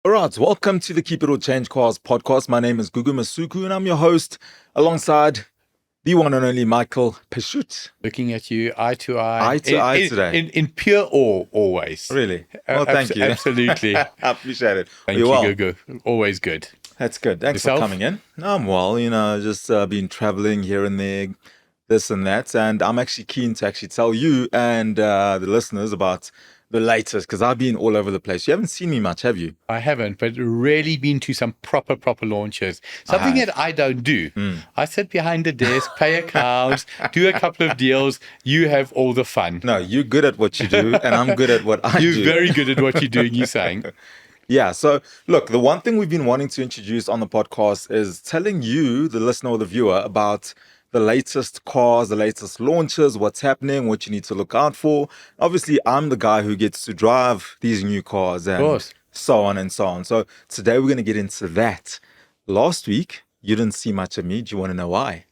All right, welcome to the Keep It or Change Cars podcast. My name is Gugu Masuku and I'm your host alongside the one and only Michael Pashut. Looking at you eye to eye. Eye to eye today. In pure awe, always. Really? Well, thank you. Absolutely. I appreciate it. Thank you, well? Gugu. Always good. That's good. Thanks Yourself? for coming in. I'm well, just been traveling here and there, this and that. And I'm actually keen to tell you and the listeners about the latest, because I've been all over the place. You haven't seen me much, have you? I haven't, but really been to some proper launches. Something that I don't do. I sit behind the desk, pay accounts, do a couple of deals. You have all the fun. No, you're good at what you do, and I'm good at what I do. You're very good at what you're doing, you're saying. Yeah. So, look, the one thing we've been wanting to introduce on the podcast is telling you, the listener or the viewer, about the latest cars, the latest launches, what's happening, what you need to look out for. Obviously, I'm the guy who gets to drive these new cars and so on and so on. So today we're going to get into that. Last week, you didn't see much of me. Do you want to know why?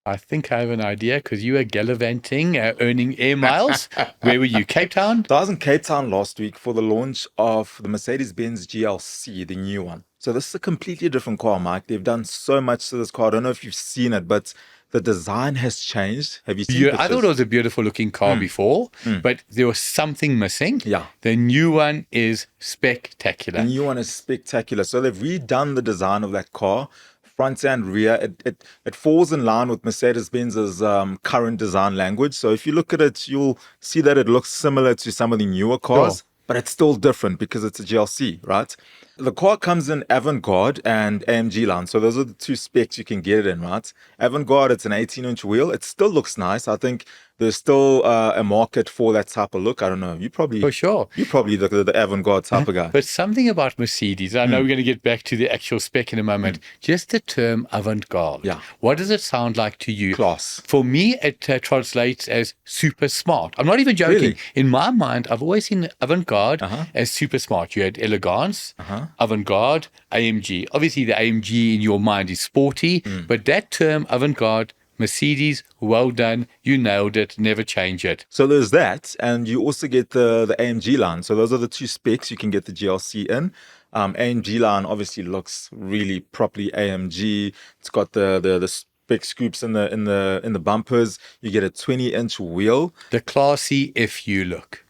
I think I have an idea, because you were gallivanting, earning air miles. Where were you? Cape Town? So I was in Cape Town last week for the launch of the Mercedes-Benz GLC, the new one. So this is a completely different car, Mike. They've done so much to this car. I don't know if you've seen it, but the design has changed. Have you seen it? I thought it was a beautiful looking car before, but there was something missing. Yeah. The new one is spectacular. The new one is spectacular. So they've redone the design of that car, front and rear. It falls in line with Mercedes-Benz's current design language. So if you look at it, you'll see that it looks similar to some of the newer cars, but it's still different because it's a GLC, right? The car comes in Avant-Garde and AMG line. So those are the two specs you can get it in, right? Avant-Garde, it's an 18-inch wheel. It still looks nice. I think there's still a market for that type of look. I don't know. You probably, For sure. You're probably the Avant-Garde type of guy. But something about Mercedes, I know we're going to get back to the actual spec in a moment, just the term avant-garde. Yeah. What does it sound like to you? Class. For me, it translates as super smart. I'm not even joking. Really? In my mind, I've always seen avant-garde as super smart. You had elegance, avant-garde, AMG. Obviously, the AMG in your mind is sporty, but that term avant-garde, Mercedes, well done. You nailed it. Never change it. So there's that. And you also get the AMG line. So those are the two specs you can get the GLC in. AMG line obviously looks really properly AMG. It's got the big scoops in the bumpers. You get a 20-inch wheel. The classy if you look.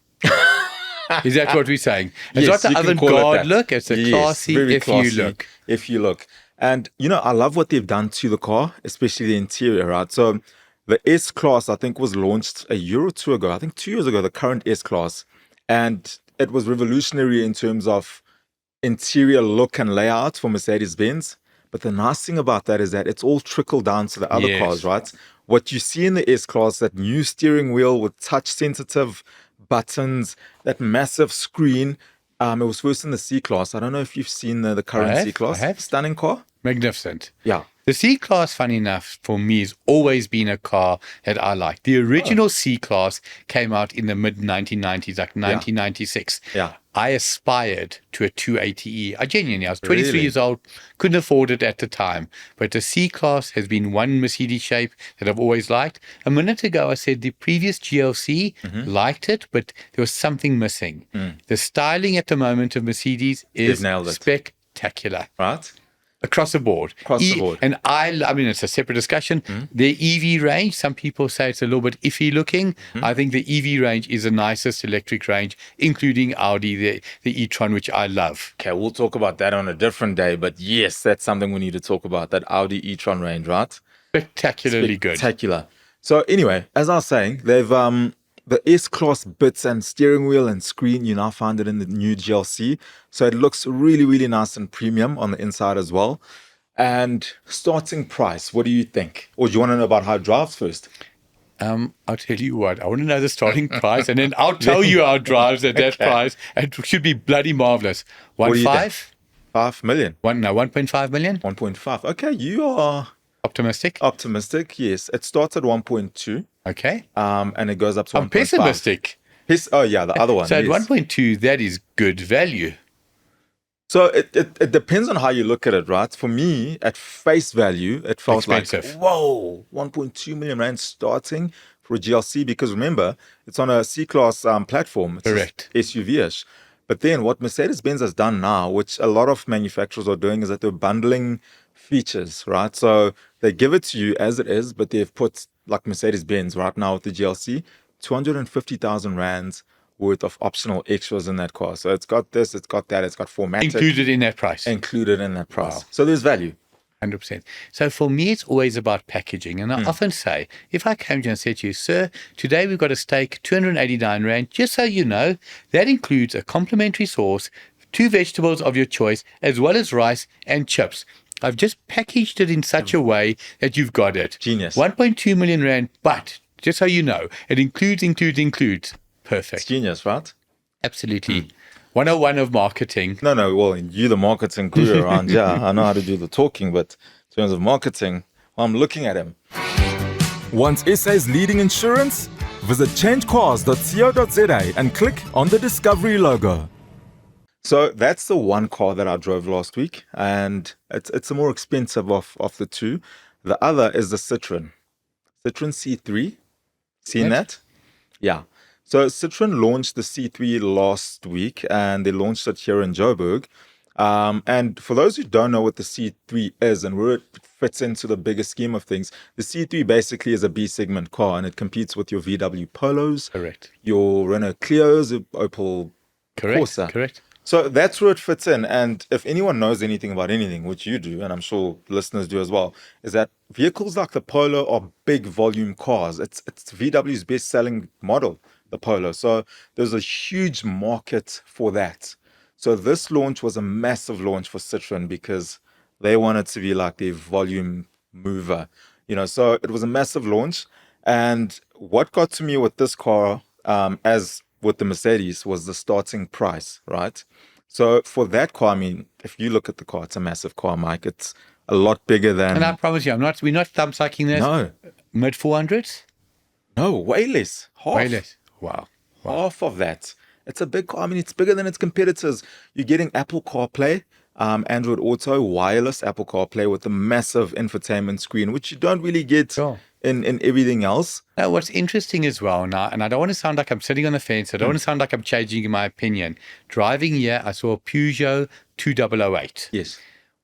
Is that what we're saying? It's Yes, not you the can call it avant-garde that. look. It's a Yes, classy very if classy you look. If you look. And, I love what they've done to the car, especially the interior, right? So the S-Class, I think, was launched a year or two ago. I think 2 years ago, the current S-Class. And it was revolutionary in terms of interior look and layout for Mercedes-Benz. But the nice thing about that is that it's all trickled down to the other cars, right? What you see in the S-Class, that new steering wheel with touch-sensitive buttons, that massive screen. It was first in the C-Class. I don't know if you've seen the current C-Class. I have. Stunning car. Magnificent. Yeah. The C-Class, funny enough, for me, has always been a car that I like. The original C-Class came out in the mid-1990s, like 1996. Yeah. I aspired to a 280e. I genuinely, I was 23 Really? years old, couldn't afford it at the time. But the C-Class has been one Mercedes shape that I've always liked. A minute ago, I said the previous GLC liked it, but there was something missing. The styling at the moment of Mercedes is nailed it. spectacular. Right? Across the board. Across the board. And I mean, it's a separate discussion. The EV range, some people say it's a little bit iffy looking. I think the EV range is the nicest electric range, including Audi, the e-tron, which I love. Okay, we'll talk about that on a different day. But yes, that's something we need to talk about, that Audi e-tron range, right? Spectacularly good. Spectacular. So anyway, as I was saying, they've the S-Class bits and steering wheel and screen, you now find it in the new GLC. So it looks really, really nice and premium on the inside as well. And starting price, what do you think? Or do you want to know about how it drives first? I'll tell you what, I want to know the starting price, and then I'll tell you how it drives at that price. It should be bloody marvelous. What do you 1.5? think? 5 million. 1.5 million? 1.5. Okay, you are Optimistic? optimistic. Yes, it starts at 1.2. Okay. And it goes up to 1.5. I'm pessimistic. Oh, yeah, the other one. So at yes. 1.2, that is good value. So it depends on how you look at it, right? For me, at face value, it felt Expensive. like, whoa, 1.2 million rand starting for a GLC, because remember, it's on a C-Class platform. It's Correct. SUV-ish. But then what Mercedes-Benz has done now, which a lot of manufacturers are doing, is that they're bundling features, right? So they give it to you as it is, but they've put, like Mercedes-Benz right now with the GLC, 250,000 rands worth of optional extras in that car. So it's got this, it's got that, it's got formatting. Included in that price. Included in that price. Wow. So there's value. 100%. So for me, it's always about packaging. And I often say, if I came to you and said to you, sir, today we've got a steak, 289 Rand, just so you know, that includes a complimentary sauce, 2 vegetables of your choice, as well as rice and chips. I've just packaged it in such a way that you've got it. Genius. 1.2 million Rand, but just so you know, it includes. Perfect. It's genius, right? Absolutely. 101 of marketing. No, well, you're the marketing guru around here. I know how to do the talking, but in terms of marketing, well, I'm looking at him. Want SA's leading insurance? Visit changecars.co.za and click on the Discovery logo. So that's the one car that I drove last week, and it's the more expensive of the two. The other is the Citroën C3. Seen that? Yeah. So Citroën launched the C3 last week, and they launched it here in Joburg. And for those who don't know what the C3 is and where it fits into the bigger scheme of things, the C3 basically is a B-segment car, and it competes with your VW Polos, Correct. your Renault Clios, Opel Corsa. Correct. So that's where it fits in. And if anyone knows anything about anything, which you do, and I'm sure listeners do as well, is that vehicles like the Polo are big volume cars. It's VW's best-selling model, the Polo. So there's a huge market for that. So this launch was a massive launch for Citroën because they wanted to be like their volume mover, so it was a massive launch. And what got to me with this car, as with the Mercedes, was the starting price, right? So for that car, I mean, if you look at the car, it's a massive car, Mike. It's a lot bigger than... And I promise you, we're not thumb-sucking this. No. Mid 400s? No, way less. Half. Way less. Wow. Half of that. It's a big car. I mean, it's bigger than its competitors. You're getting Apple CarPlay, Android Auto, wireless Apple CarPlay with a massive infotainment screen, which you don't really get in everything else. Now, what's interesting as well now, and I don't want to sound like I'm sitting on the fence. I don't want to sound like I'm changing my opinion. Driving here, I saw a Peugeot 2008. Yes.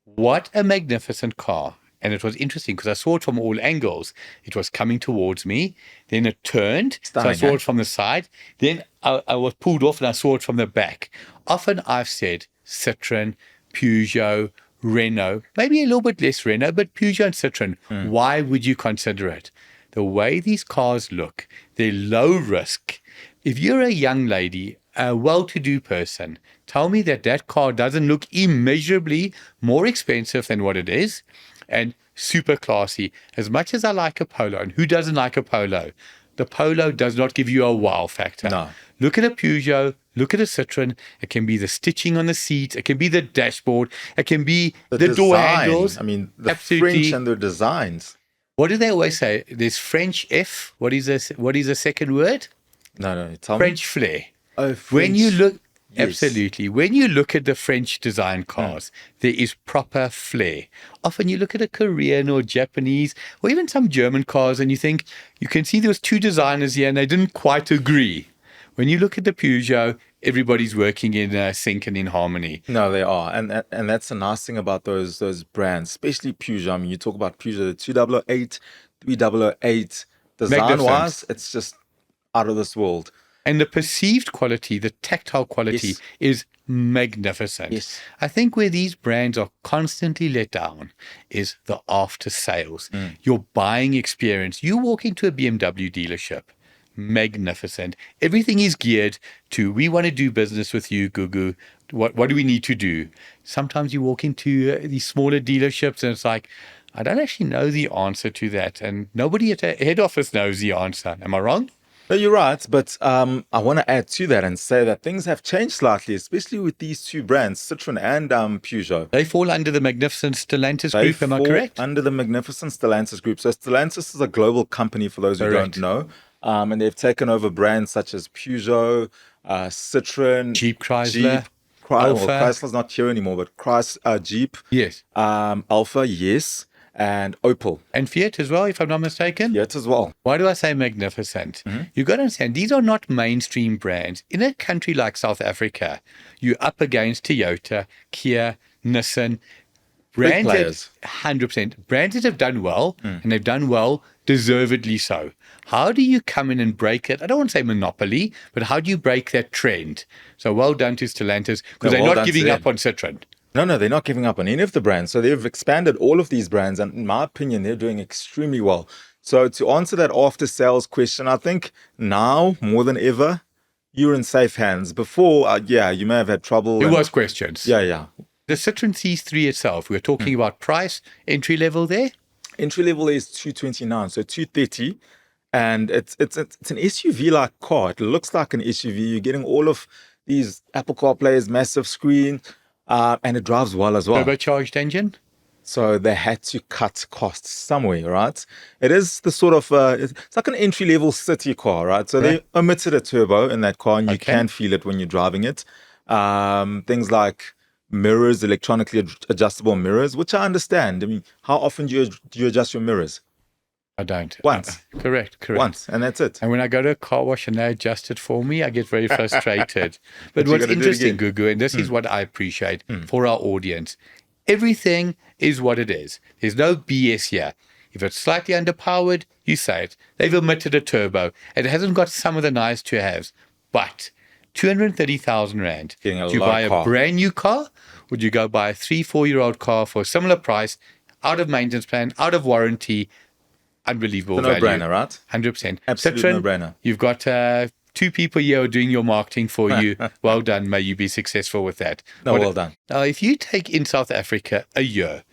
What a magnificent car. And it was interesting because I saw it from all angles. It was coming towards me. Then it turned. Stunning, so I saw it from the side. Then I was pulled off and I saw it from the back. Often I've said Citroën, Peugeot, Renault, maybe a little bit less Renault, but Peugeot and Citroën. Why would you consider it? The way these cars look, they're low risk. If you're a young lady, a well-to-do person, tell me that car doesn't look immeasurably more expensive than what it is. And super classy. As much as I like a Polo, and who doesn't like a Polo? The Polo does not give you a wow factor. No. Look at a Peugeot, look at a Citroën. It can be the stitching on the seats. It can be the dashboard. It can be the door handles. I mean, the Absolutely. French and their designs. What do they always say? There's French F. What is the second word? No, tell French flair. Oh, French. When you look... Yes. Absolutely. When you look at the French design cars, there is proper flair. Often you look at a Korean or Japanese or even some German cars and you think, you can see there was 2 designers here and they didn't quite agree. When you look at the Peugeot, everybody's working in sync and in harmony. No, they are. And that's the nice thing about those brands, especially Peugeot. I mean, you talk about Peugeot, the 2008, 3008, design-wise, it's just out of this world. And the perceived quality, the tactile quality is magnificent. Yes. I think where these brands are constantly let down is the after sales, your buying experience. You walk into a BMW dealership, magnificent. Everything is geared to, we want to do business with you, Gugu. What do we need to do? Sometimes you walk into these smaller dealerships and it's like, I don't actually know the answer to that. And nobody at the head office knows the answer. Am I wrong? No, you're right, but I want to add to that and say that things have changed slightly, especially with these two brands, Citroën and Peugeot. They fall under the Magnificent Stellantis group, am I correct? Under the Magnificent Stellantis group. So Stellantis is a global company for those who don't know, and they've taken over brands such as Peugeot, Citroën, Jeep, Chrysler, well, Alfa. Chrysler's not here anymore, but Jeep, Yes, Alfa, yes. and Opel. And Fiat as well, if I'm not mistaken. Yet as well. Why do I say magnificent? You've got to understand, these are not mainstream brands. In a country like South Africa, you're up against Toyota, Kia, Nissan, brands players. 100%. Brands that have done well, and they've done well deservedly so. How do you come in and break it? I don't want to say monopoly, but how do you break that trend? So well done to Stellantis, because they're not giving up on Citroën. No, they're not giving up on any of the brands. So they've expanded all of these brands, and in my opinion, they're doing extremely well. So to answer that after sales question, I think now more than ever, you're in safe hands. Before, you may have had trouble. There was questions. Yeah. The Citroën C3 itself, we're talking about price, entry level there? Entry level is 229, so 230. And it's an SUV-like car. It looks like an SUV. You're getting all of these Apple CarPlays, massive screen, and it drives well as well. Turbocharged engine? So they had to cut costs somewhere, right? It is the sort of, it's like an entry-level city car, right? So they omitted a turbo in that car, and you can feel it when you're driving it. Things like mirrors, electronically adjustable mirrors, which I understand. I mean, how often do you adjust your mirrors? I don't. Once. Correct. Once, and that's it. And when I go to a car wash and they adjust it for me, I get very frustrated. But what's interesting, Gugu, and this is what I appreciate for our audience, everything is what it is. There's no BS here. If it's slightly underpowered, you say it. They've omitted a turbo. It hasn't got some of the nice to haves. But 230,000 Rand, do you buy a brand new car? Would you go buy a 3-4-year-old car for a similar price, out of maintenance plan, out of warranty? Unbelievable value. No-brainer, right? 100%. Absolute Citroën, no-brainer. You've got 2 people here doing your marketing for you. Well done. May you be successful with that. Well done. Now, if you take in South Africa a year,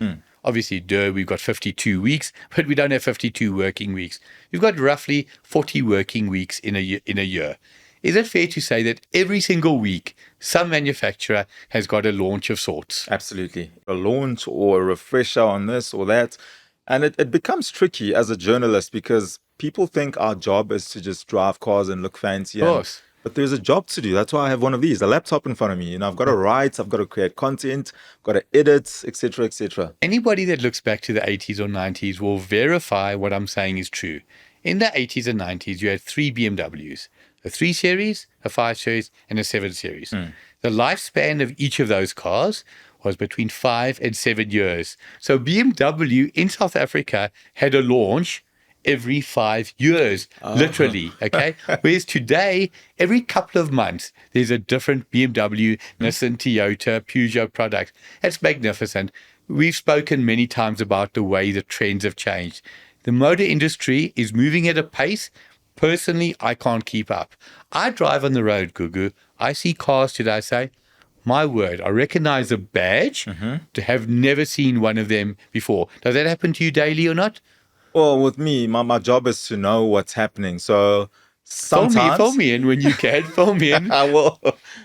obviously, we've got 52 weeks, but we don't have 52 working weeks. We've got roughly 40 working weeks in a year. Is it fair to say that every single week, some manufacturer has got a launch of sorts? Absolutely. A launch or a refresher on this or that. And it becomes tricky as a journalist because people think our job is to just drive cars and look fancy. Of course. But there's a job to do. That's why I have one of these, a laptop in front of me. You know, I've got to write, I've got to create content, I've got to edit, etc., etc. Anybody that looks back to the 80s or 90s will verify what I'm saying is true. In the 80s and 90s, you had 3 BMWs, a 3 Series, a 5 Series, and a 7 Series. The lifespan of each of those cars was between 5 and 7 years. So BMW in South Africa had a launch every 5 years, literally, okay? Whereas today, every couple of months, there's a different BMW, Nissan, Toyota, Peugeot product. That's magnificent. We've spoken many times about the way the trends have changed. The motor industry is moving at a pace. Personally, I can't keep up. I drive on the road, Gugu. I see cars today, I say, my word, I recognize a badge to have never seen one of them before. Does that happen to you daily or not? Well, with me, my job is to know what's happening. So sometimes... Fill me in when you can. Fill me in. I will.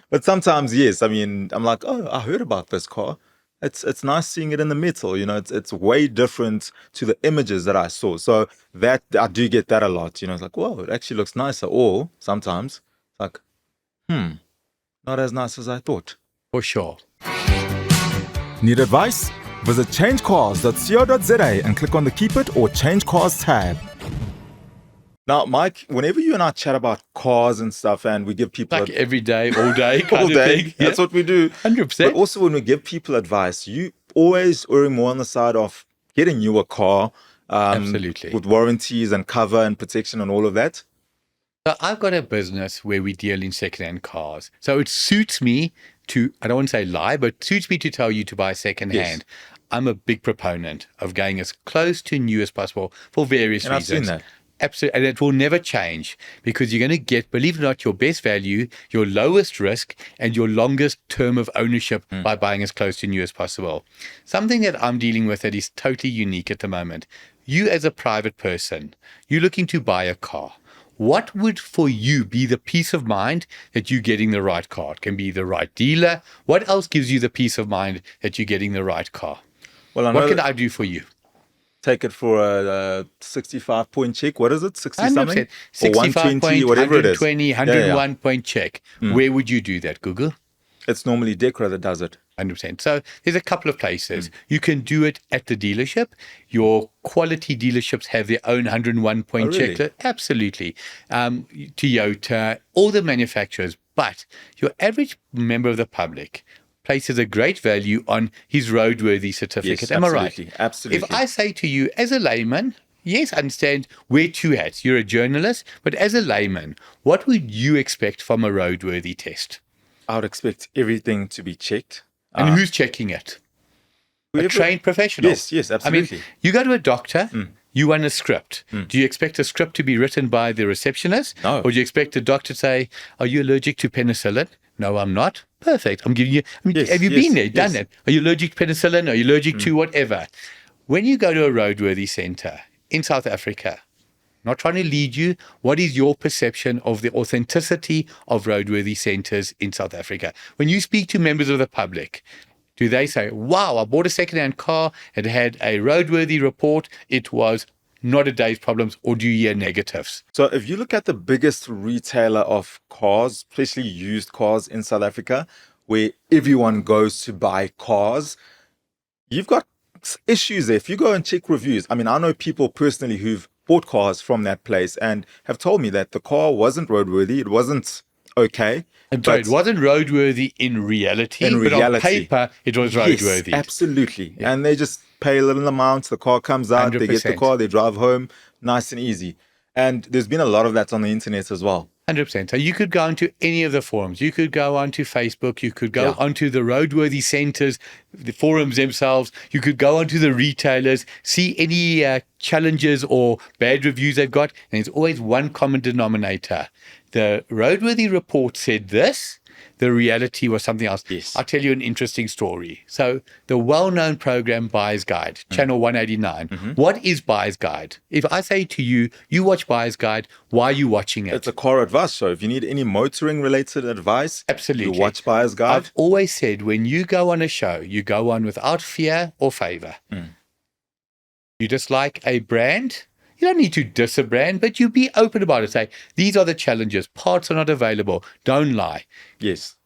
But sometimes, yes. I mean, I'm like, oh, I heard about this car. It's nice seeing it in the metal. You know, it's way different to the images that I saw. So that I do get that a lot. You know, it's like, whoa, it actually looks nicer. Or sometimes it's like, not as nice as I thought. For sure. Need advice? Visit changecars.co.za and click on the Keep It or Change Cars tab. Now, Mike, whenever you and I chat about cars and stuff and we give people... Like every day, all day kind all of day, thing. that's what we do. 100%. But also when we give people advice, you always err more on the side of getting you a car. Absolutely. With warranties and cover and protection and all of that. So I've got a business where we deal in second-hand cars. So it suits me to, I don't want to say lie, but suits me to tell you to buy second-hand. Yes. I'm a big proponent of going as close to new as possible for various reasons. I've seen that. Absolutely. And it will never change because you're going to get, believe it or not, your best value, your lowest risk, and your longest term of ownership by buying as close to new as possible. Something that I'm dealing with that is totally unique at the moment. You as a private person, you're looking to buy a car. What would for you be the peace of mind that you're getting the right car? It can be the right dealer. What else gives you the peace of mind that you're getting the right car? Well, what can I do for you? Take it for a 65-point check. What is it? 60 something? 65 point, whatever 120, it is. 101 point check. Where would you do that, Google? It's normally Decra that does it. 100%. So there's a couple of places. You can do it at the dealership. Your quality dealerships have their own 101-point really? checklist. Absolutely. Toyota, all the manufacturers. But your average member of the public places a great value on his roadworthy certificate. Yes, Am I right? absolutely. Absolutely. If I say to you, as a layman, yes, I understand wear two hats. You're a journalist, but as a layman, what would you expect from a roadworthy test? I would expect everything to be checked. And who's checking it? A trained professional. Yes, absolutely. I mean, you go to a doctor, you want a script. Do you expect a script to be written by the receptionist? No. Or do you expect the doctor to say, are you allergic to penicillin? No, I'm not. Perfect. I'm giving you, Yes, have you yes, been there, done yes. it? Are you allergic to penicillin? Are you allergic to whatever? When you go to a roadworthy center in South Africa, not trying to lead you, what is your perception of the authenticity of roadworthy centers in South Africa? When you speak to members of the public, do they say, wow, I bought a second-hand car, it had a roadworthy report, it was not a day's problems, or do you hear negatives? So if you look at the biggest retailer of cars, especially used cars in South Africa, where everyone goes to buy cars, you've got issues there. If you go and check reviews, I mean, I know people personally who've bought cars from that place and have told me that the car wasn't roadworthy, it wasn't okay. And so it wasn't roadworthy in reality, but on paper, it was roadworthy. Yes, absolutely. Yeah. And they just pay a little amount, the car comes out, 100%. They get the car, they drive home, nice and easy. And there's been a lot of that on the internet as well. 100%. So you could go onto any of the forums. You could go onto Facebook. You could go onto the roadworthy centers, the forums themselves. You could go onto the retailers, see any challenges or bad reviews they've got. And there's always one common denominator. The roadworthy report said this. The reality was something else. Yes. I'll tell you an interesting story. So the well-known program Buyer's Guide, Channel 189. What is Buyer's Guide? If I say to you, you watch Buyer's Guide, why are you watching it? It's a car advice show. If you need any motoring related advice, absolutely, you watch Buyer's Guide. I've always said when you go on a show, you go on without fear or favor. You dislike a brand, you don't need to diss a brand, but you be open about it. Say, these are the challenges. Parts are not available. Don't lie. Yes.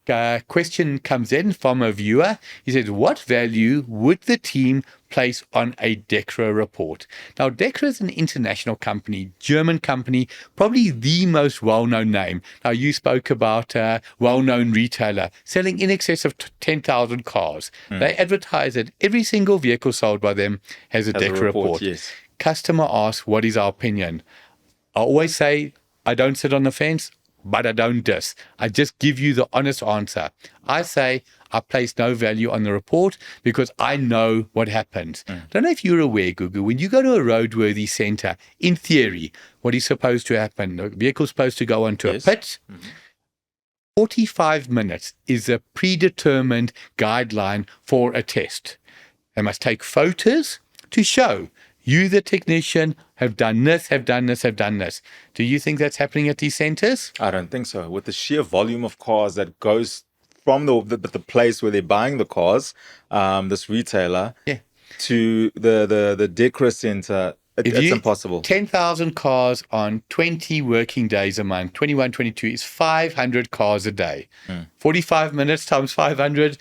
Question comes in from a viewer. He says, what value would the team place on a DEKRA report? Now, DEKRA is an international company, German company, probably the most well-known name. Now, you spoke about a well-known retailer selling in excess of 10,000 cars. They advertise that every single vehicle sold by them has a DEKRA report. Yes. Customer asks, what is our opinion? I always say, I don't sit on the fence, but I don't diss. I just give you the honest answer. I say, I place no value on the report because I know what happens. I don't know if you're aware, Gugu, when you go to a roadworthy center, in theory, what is supposed to happen? The vehicle's supposed to go onto a pit. 45 minutes is a predetermined guideline for a test. They must take photos to show you, the technician, have done this, have done this, have done this. Do you think that's happening at these centers? I don't think so. With the sheer volume of cars that goes from the place where they're buying the cars, this retailer, to the DEKRA center, it's impossible. 10,000 cars on 20 working days a month, 21, 22 is 500 cars a day. 45 minutes times 500,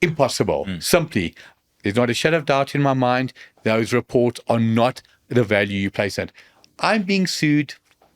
impossible. Simply. There's not a shadow of doubt in my mind. Those reports are not the value you place in. I'm being sued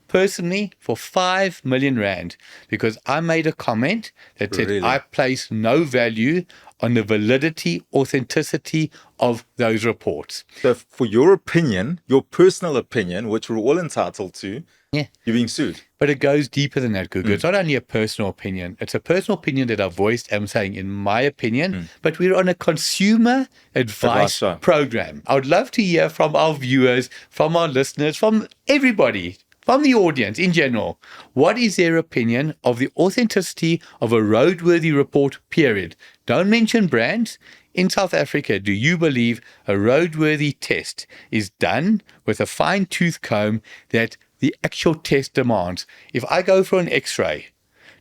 personally for 5 million rand because I made a comment that said I place no value on the validity, authenticity of those reports. So for your opinion, your personal opinion, which we're all entitled to, you're being sued. But it goes deeper than that, Gugu. It's not only a personal opinion. It's a personal opinion that I've voiced. I'm saying, in my opinion, but we're on a consumer advice program. I would love to hear from our viewers, from our listeners, from everybody, from the audience in general. What is their opinion of the authenticity of a roadworthy report, period? Don't mention brands. In South Africa, do you believe a roadworthy test is done with a fine-tooth comb that the actual test demands? If I go for an x-ray,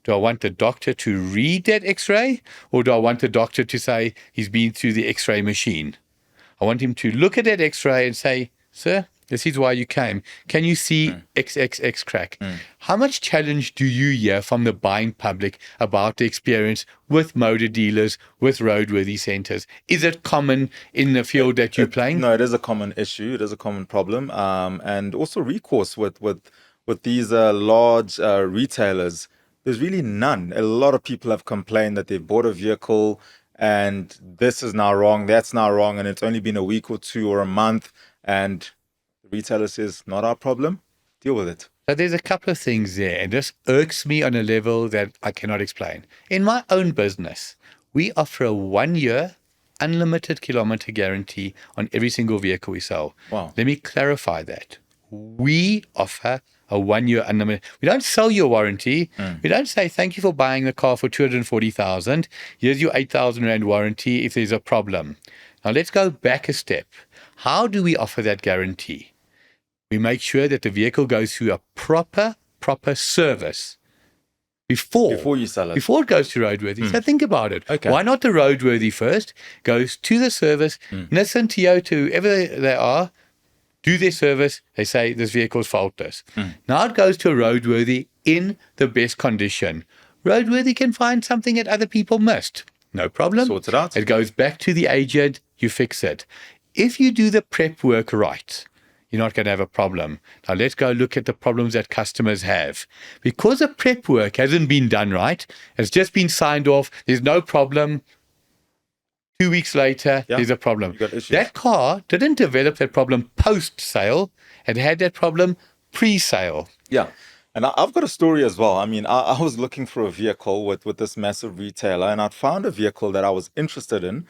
do I want the doctor to read that x-ray, or do I want the doctor to say he's been through the x-ray machine? I want him to look at that x-ray and say, sir, This is why you came. Can you see XXX crack? How much challenge do you hear from the buying public about the experience with motor dealers, with roadworthy centers? Is it common in the field that you're playing? No, it is a common issue. It is a common problem. And also recourse with these large retailers. There's really none. A lot of people have complained that they've bought a vehicle and this is now wrong, that's now wrong, and it's only been a week or two or a month, and the retailer says, not our problem, deal with it. So there's a couple of things there, and this irks me on a level that I cannot explain. In my own business, we offer a 1-year unlimited kilometer guarantee on every single vehicle we sell. Wow. Let me clarify that. We offer a 1-year unlimited. We don't sell you a warranty. We don't say, thank you for buying the car for 240,000. Here's your 8,000 Rand warranty if there's a problem. Now let's go back a step. How do we offer that guarantee? We make sure that the vehicle goes through a proper service before you sell it. Before it goes to roadworthy. So think about it. Okay. Why not the roadworthy first? Goes to the service, Nissan, Toyota, whoever they are, do their service. They say this vehicle is faultless. Now it goes to a roadworthy in the best condition. Roadworthy can find something that other people missed. No problem. Sorts it out. It goes back to the agent. You fix it. If you do the prep work right, you're not going to have a problem. Now let's go look at the problems that customers have. Because the prep work hasn't been done right, it's just been signed off, there's no problem. 2 weeks later, there's a problem. You got issues. That car didn't develop that problem post-sale. It had that problem pre-sale. Yeah. And I've got a story as well. I mean, I was looking for a vehicle with this massive retailer, and I'd found a vehicle that I was interested in.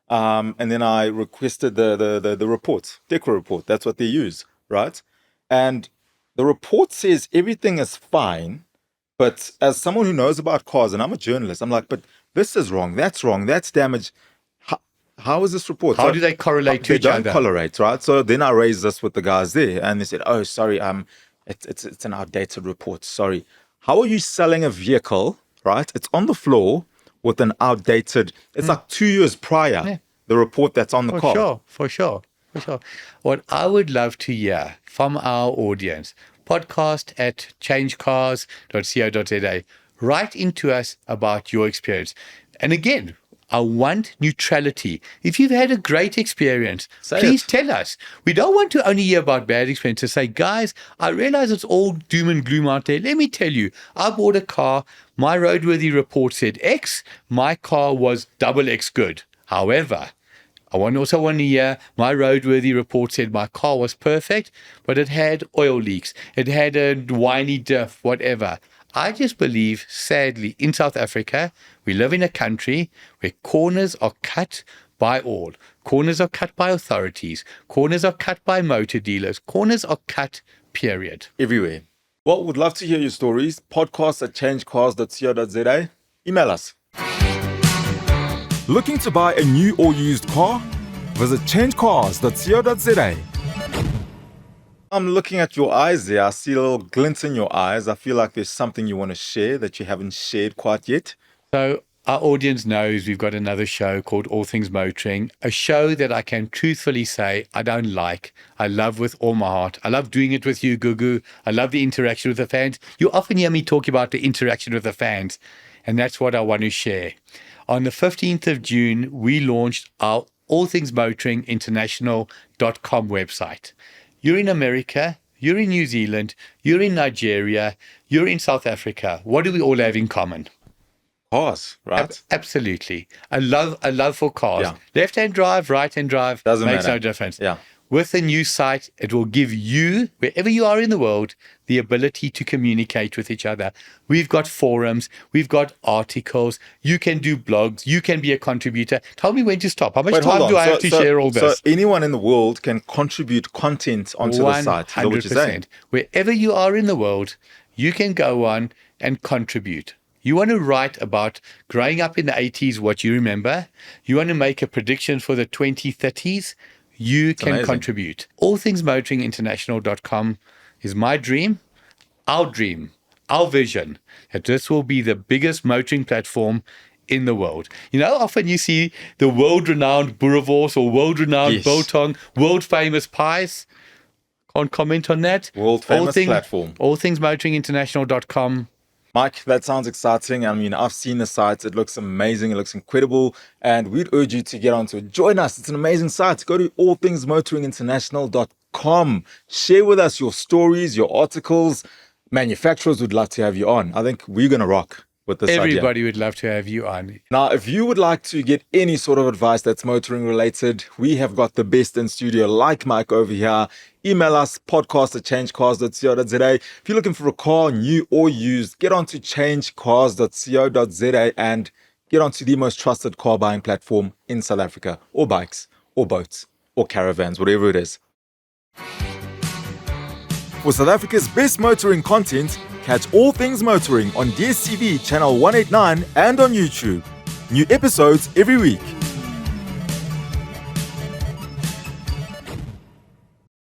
And then I requested the report, DECRA report. That's what they use, right? And the report says everything is fine. But as someone who knows about cars, and I'm a journalist, I'm like, but this is wrong, that's damaged. How is this report? How do they correlate to each other? They don't correlate, right? So then I raised this with the guys there, and they said, "Oh, sorry, it's an outdated report. Sorry. How are you selling a vehicle, right? It's on the floor with an outdated. It's like 2 years prior. The report that's on the car. For sure. What I would love to hear from our audience, podcast at changecars.co.za. Write into us about your experience. And again, I want neutrality. If you've had a great experience, please tell us. We don't want to only hear about bad experiences. Say, guys, I realize it's all doom and gloom out there. Let me tell you, I bought a car. My roadworthy report said X. My car was double X good. However, I also want to hear my roadworthy report said my car was perfect, but it had oil leaks. It had a whiny diff, whatever. I just believe, sadly, in South Africa, we live in a country where corners are cut by all. Corners are cut by authorities. Corners are cut by motor dealers. Corners are cut, period. Everywhere. Well, would love to hear your stories. Podcast at changecars.co.za. Email us. Looking to buy a new or used car? Visit changecars.co.za. I'm looking at your eyes there. I see a little glint in your eyes. I feel like there's something you want to share that you haven't shared quite yet. So our audience knows we've got another show called All Things Motoring, a show that I can truthfully say I don't like. I love with all my heart. I love doing it with you, Gugu. I love the interaction with the fans. You often hear me talk about the interaction with the fans, and that's what I want to share. On the 15th of June, we launched our All Things Motoring International.com website. You're in America, you're in New Zealand, you're in Nigeria, you're in South Africa. What do we all have in common? Cars, right? Absolutely. A love for cars. Yeah. Left-hand drive, right-hand drive, Doesn't makes matter. no difference. Yeah. With the new site, it will give you, wherever you are in the world, the ability to communicate with each other. We've got forums, we've got articles, you can do blogs, you can be a contributor. Tell me when to stop. How much time do I have to share all this? So anyone in the world can contribute content onto the site. Is that what you're saying? 100%. Wherever you are in the world, you can go on and contribute. You want to write about growing up in the 80s, what you remember. You want to make a prediction for the 2030s. You can amazing. contribute. AllThingsMotoringInternational.com is my dream, our vision, that this will be the biggest motoring platform in the world. You know, often you see the world-renowned Boerewors or world-renowned Yes. Biltong, world-famous pies. Can't comment on that. World famous platform. Allthingsmotoringinternational.com. Mike, that sounds exciting. I mean, I've seen the site. It looks amazing. It looks incredible. And we'd urge you to get onto it. Join us. It's an amazing site. Go to allthingsmotoringinternational.com. Share with us your stories, your articles. Manufacturers would love to have you on. I think we're going to rock with this idea. Everybody would love to have you on. Now, if you would like to get any sort of advice that's motoring related, we have got the best in studio, like Mike over here. Email us, podcast@changecars.co.za. If you're looking for a car, new or used, get onto changecars.co.za and get onto the most trusted car buying platform in South Africa, or bikes, or boats, or caravans, whatever it is. For South Africa's best motoring content, catch All Things Motoring on DSTV channel 189 and on YouTube. New episodes every week.